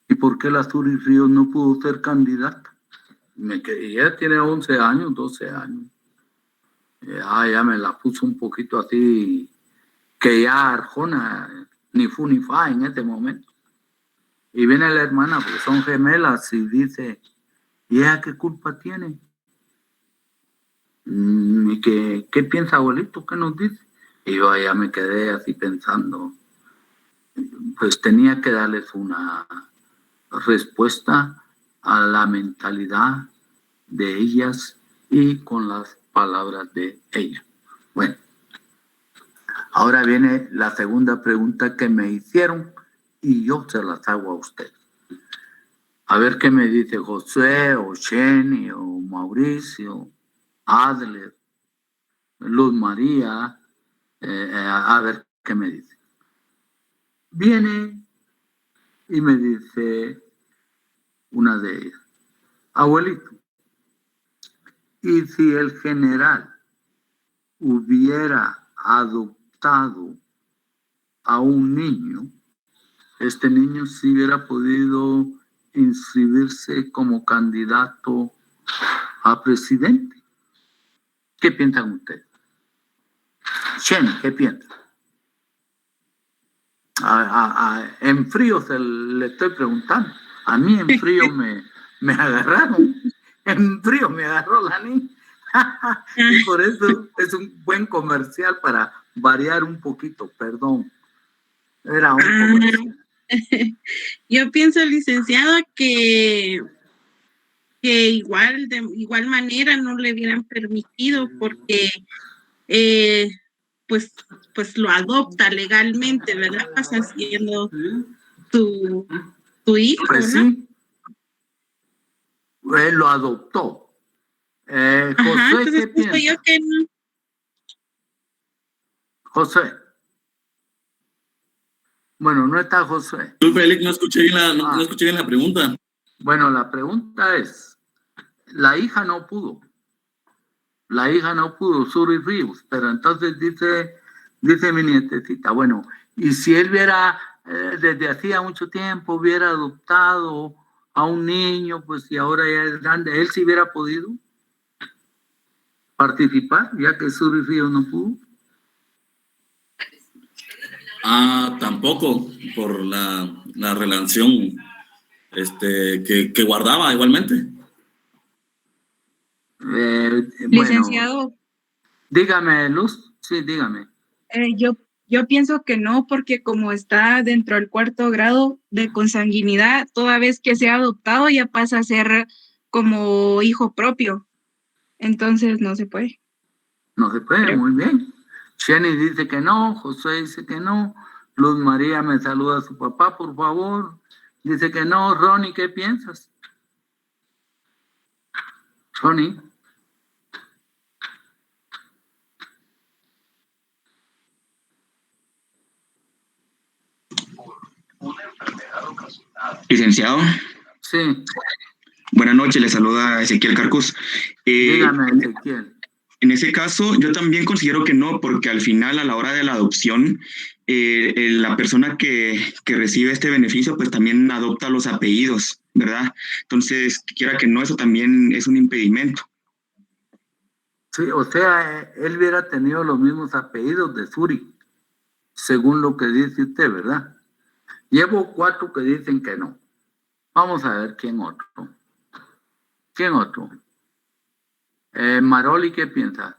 S1: ¿y por qué la Suri Ríos no pudo ser candidata? Ella tiene 11 años, 12 años. Ya me la puso un poquito así, que ya Arjona ni fu ni fa en este momento. Y viene la hermana, porque son gemelas, y dice, ¿y ella qué culpa tiene? ¿Y qué piensa abuelito? ¿Qué nos dice? Y yo allá me quedé así pensando, pues tenía que darles una respuesta a la mentalidad de ellas y con las palabras de ella. Bueno, ahora viene la segunda pregunta que me hicieron y yo se las hago a usted. A ver qué me dice José o Jenny o Mauricio, Adler, Luz María, a ver qué me dice. Viene y me dice una de ellas, abuelito, y si el general hubiera adoptado a un niño, este niño sí hubiera podido inscribirse como candidato a presidente. ¿Qué piensan ustedes? Shen, ¿qué piensan? En frío le estoy preguntando. A mí en frío me agarraron. En frío me agarró la niña. Y por eso es un buen comercial para variar un poquito, perdón. Era un comercial.
S6: Yo pienso, licenciado, que de igual manera no le hubieran permitido porque pues lo adopta legalmente, ¿verdad? Pasa siendo tu hijo,
S1: Pues
S6: ¿no?
S1: sí, él lo adoptó.
S6: Ajá,
S1: José,
S6: entonces
S1: ¿qué
S6: pienso
S1: piensa?
S6: yo que no.
S1: José. Bueno, no está José.
S4: Disculpe, Eric, no escuché bien la pregunta.
S1: Bueno, la pregunta es, la hija no pudo, Suri Ríos, pero entonces dice mi nietecita, bueno, y si él hubiera, desde hacía mucho tiempo, hubiera adoptado a un niño, pues y ahora ya es grande, ¿él sí hubiera podido participar, ya que Suri Ríos no pudo?
S4: Tampoco, por la relación que guardaba igualmente.
S7: Licenciado,
S1: Bueno, dígame, Luz, sí, dígame.
S7: yo pienso que no, porque como está dentro del 4º grado de consanguinidad, toda vez que sea adoptado ya pasa a ser como hijo propio. Entonces no se puede.
S1: No se puede, muy bien. Jenny dice que no, José dice que no, Luz María me saluda a su papá, por favor. Dice que no. Ronnie, ¿qué piensas? Ronnie.
S8: Licenciado,
S1: Sí,
S8: buenas noches, le saluda Ezequiel Carcus.
S1: dígame, Ezequiel.
S8: En ese caso, yo también considero que no, porque al final, a la hora de la adopción, la persona que recibe este beneficio, pues también adopta los apellidos, ¿verdad? Entonces, quiera que no, eso también es un impedimento.
S1: Sí, o sea, él hubiera tenido los mismos apellidos de Suri, según lo que dice usted, ¿verdad? Llevo 4 que dicen que no. Vamos a ver quién otro. ¿Quién otro? Maroli, ¿qué piensa?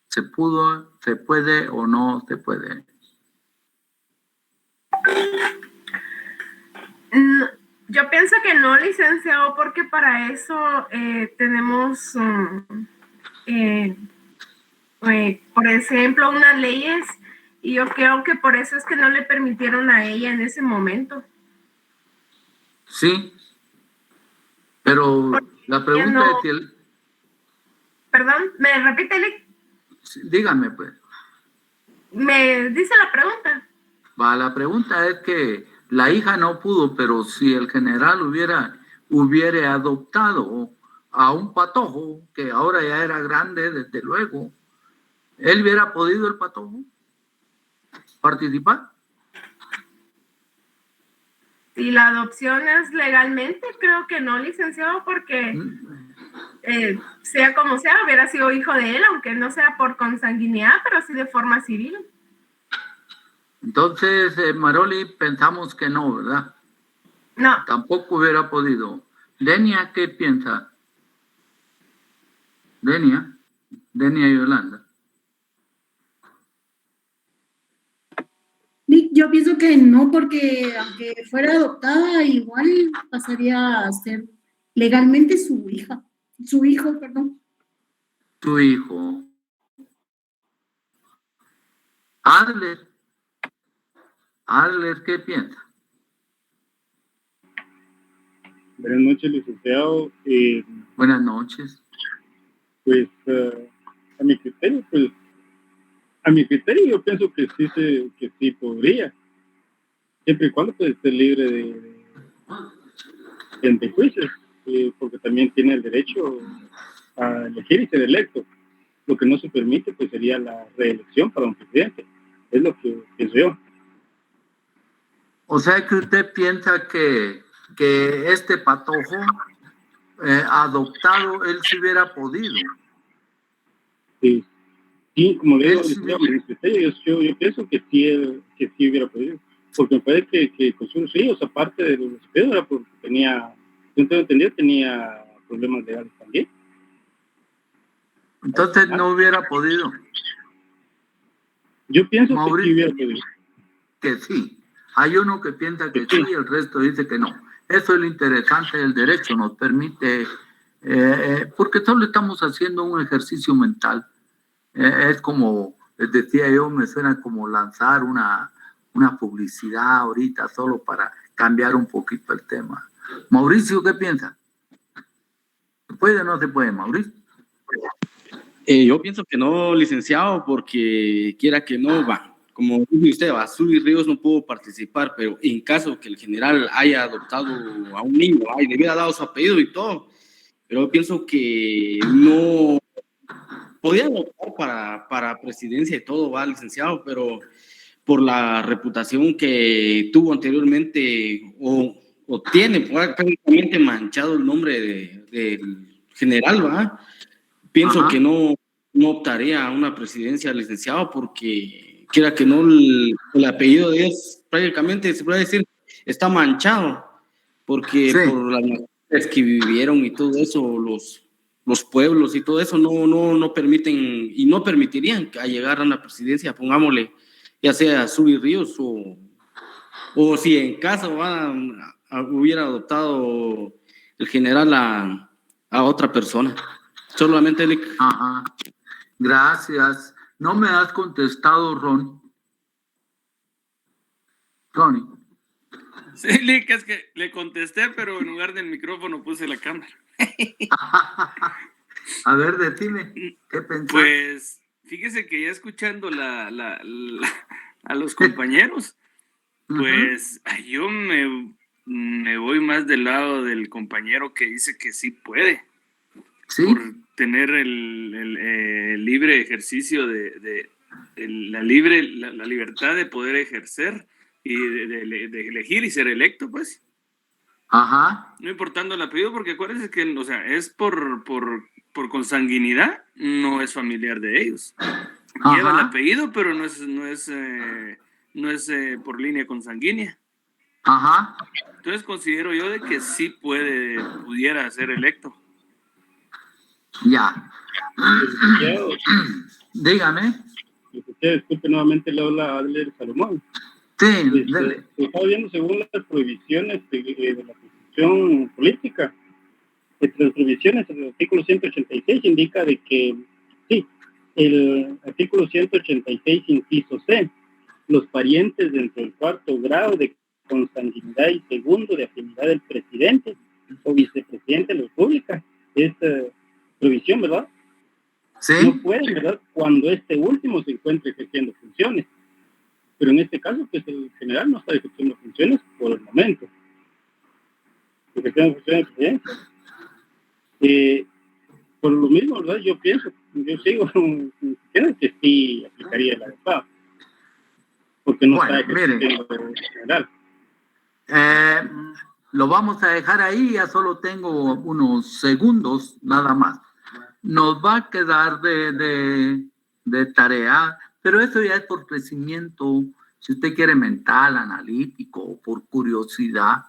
S1: ¿Se puede o no se puede?
S5: Yo pienso que no, licenciado, porque para eso tenemos, por ejemplo, unas leyes, y yo creo que por eso es que no le permitieron a ella en ese momento.
S1: Sí, pero la pregunta
S5: no,
S1: es si él...
S5: Perdón, ¿me repite, Lick?
S1: Dígame, pues.
S5: Me dice la pregunta.
S1: La pregunta es que la hija no pudo, pero si el general hubiera adoptado a un patojo, que ahora ya era grande, desde luego, ¿él hubiera podido, el patojo, participar?
S5: Si la adopción es legalmente, creo que no, licenciado, porque sea como sea, hubiera sido hijo de él, aunque no sea por consanguinidad, pero sí de forma civil.
S1: Entonces, Maroli, pensamos que no, ¿verdad?
S5: No.
S1: Tampoco hubiera podido. Denia, ¿qué piensa? Denia Yolanda.
S9: Yo pienso que no, porque aunque fuera adoptada, igual pasaría a ser legalmente su hijo, perdón.
S1: Tu hijo. Adler, ¿qué piensa?
S10: Buenas noches, licenciado.
S1: Buenas noches.
S10: Pues a mi criterio yo pienso que sí podría, siempre y cuando pues, esté libre de juicios, porque también tiene el derecho a elegir y ser electo. Lo que no se permite pues sería la reelección para un presidente, es lo que pienso yo.
S1: O sea que usted piensa que este patojo adoptado, él sí hubiera podido.
S10: Sí, como le digo, yo pienso que sí hubiera podido, porque me parece que con sus hijos, aparte de los hijos, era porque tenía Yo tengo entendido tenía problemas legales también.
S1: Entonces no hubiera podido.
S10: Yo pienso
S1: Mauricio,
S10: que sí hubiera podido.
S1: Que sí. Hay uno que piensa que sí, el resto dice que no. Eso es lo interesante del derecho, nos permite, porque solo estamos haciendo un ejercicio mental. Es como, les decía yo, me suena como lanzar una publicidad ahorita solo para cambiar un poquito el tema. Mauricio, ¿qué piensa? ¿Se puede o no se puede, Mauricio?
S11: Yo pienso que no, licenciado, porque quiera que no, va. Como dice usted, Basuli Ríos no pudo participar, pero en caso que el general haya adoptado a un niño, y le hubiera dado su apellido y todo, pero yo pienso que no podía adoptar para presidencia y todo, va, licenciado, pero por la reputación que tuvo anteriormente o tiene prácticamente manchado el nombre del general, va. Pienso que no optaría a una presidencia, licenciado, porque quiera que no, el apellido de ellos prácticamente se puede decir está manchado, porque por las noticias que vivieron y todo eso, los pueblos y todo eso no permiten y no permitirían que llegar a una presidencia, pongámosle, ya sea Zubi Ríos o si en caso hubiera adoptado el general a otra persona. Solamente el...
S1: Ajá. Gracias. No me has contestado, Ronnie.
S3: Sí, Lick, es que le contesté, pero en lugar del micrófono puse la cámara.
S1: A ver, decime, ¿qué pensás?
S3: Pues, fíjese que ya escuchando a los compañeros, pues yo me voy más del lado del compañero que dice que sí puede.
S1: ¿Sí?
S3: Por tener el libre ejercicio de la libertad de poder ejercer y de elegir y ser electo, pues.
S1: Ajá.
S3: No importando el apellido, porque acuérdense que, o sea, es por consanguinidad, no es familiar de ellos.
S1: Ajá.
S3: Lleva el apellido, pero no es por línea consanguínea.
S1: Ajá.
S3: Entonces considero yo de que sí pudiera ser electo.
S1: Ya. Dígame.
S10: Disculpe, nuevamente le habla Adler Salomón.
S1: Sí, dele.
S10: Estaba viendo según las prohibiciones de la Constitución política. Entre las prohibiciones, el artículo 186 indica de que, sí, el artículo 186, inciso C, los parientes dentro del cuarto grado de consanguinidad y segundo de afinidad del presidente o vicepresidente de la República, es prohibición, ¿verdad?
S1: Sí.
S10: No pueden, ¿verdad? Cuando este último se encuentre ejerciendo funciones. Pero en este caso, pues el general no está ejerciendo funciones por el momento. Ejerciendo funciones de presidencia. Por lo mismo, ¿verdad? Yo sigo diciendo que sí aplicaría el adecuado. Porque no está ejerciendo el general.
S1: Lo vamos a dejar ahí, ya solo tengo unos segundos nada más. Nos va a quedar de tarea, pero eso ya es por crecimiento, si usted quiere mental, analítico, o por curiosidad,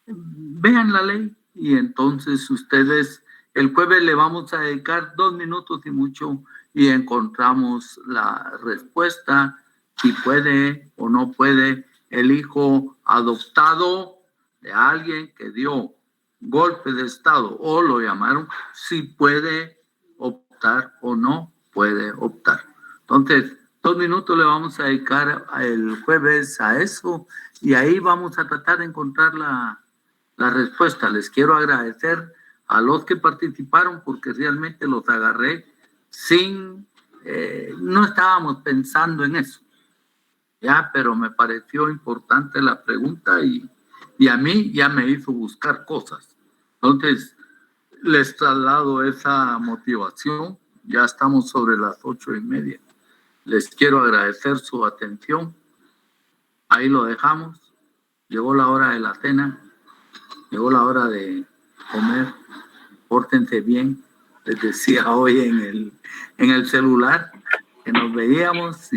S1: vean la ley y entonces ustedes, el jueves le vamos a dedicar 2 minutos y mucho y encontramos la respuesta, si puede o no puede el hijo adoptado de alguien que dio golpe de estado o lo llamaron, si puede optar o no puede optar. Entonces, 2 minutos le vamos a dedicar el jueves a eso y ahí vamos a tratar de encontrar la respuesta. Les quiero agradecer a los que participaron porque realmente los agarré no estábamos pensando en eso, ya, pero me pareció importante la pregunta y a mí ya me hizo buscar cosas. Entonces, les traslado esa motivación. Ya estamos sobre las 8:30. Les quiero agradecer su atención. Ahí lo dejamos. Llegó la hora de la cena. Llegó la hora de comer. Pórtense bien. Les decía hoy en el celular que nos veíamos.